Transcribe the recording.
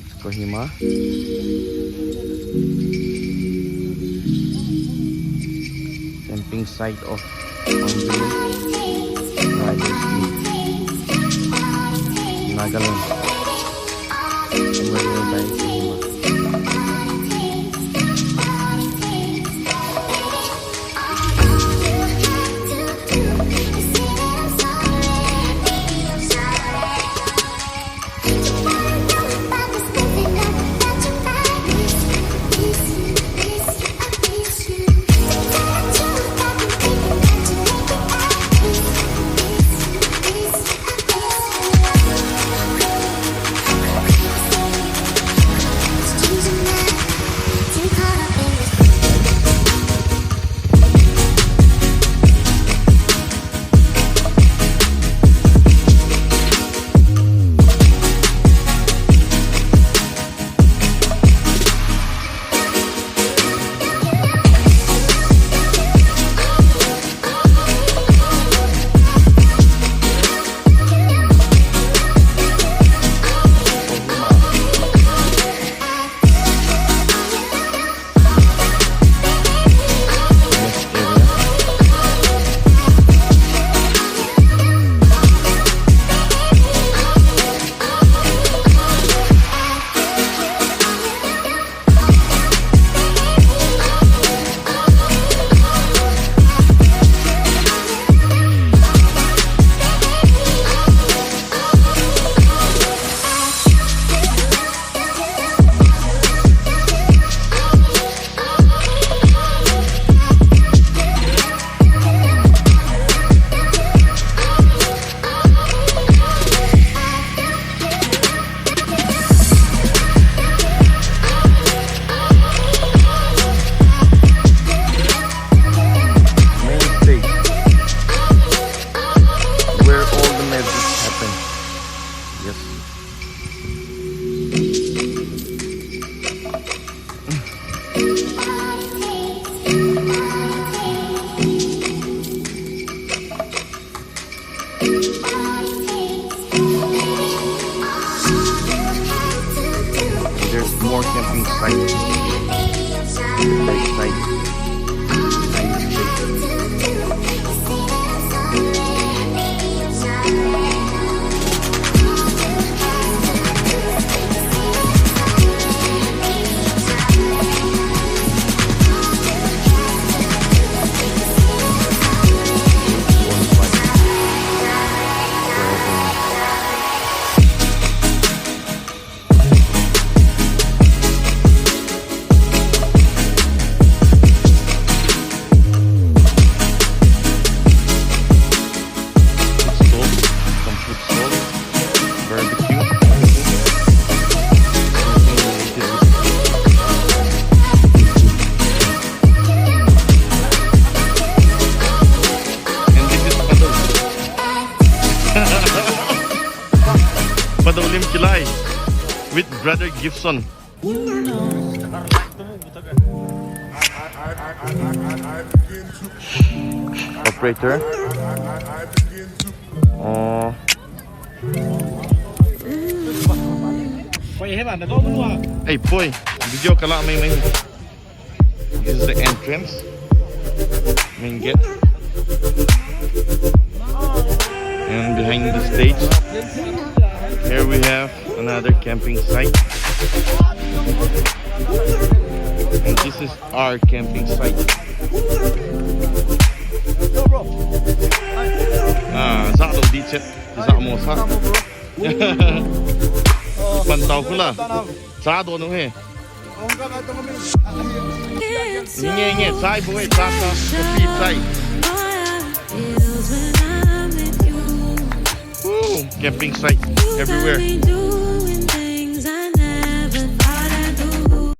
That's Kohima. Camping site of Hornbill Riders in Nagaland. Somewhere nearby Kohima. There's more camping sites. That site. Padalim Kilay with Brother Gibson. Operator. Hey boy, video ka lang may. This is the entrance. Main gate. And behind the stage, here we have another camping site. And this is our camping site. Sa daw di chat, sa mo sa. Pantaw ko la. Sa do no he. Nge sai boy sa speed site. Camping site everywhere.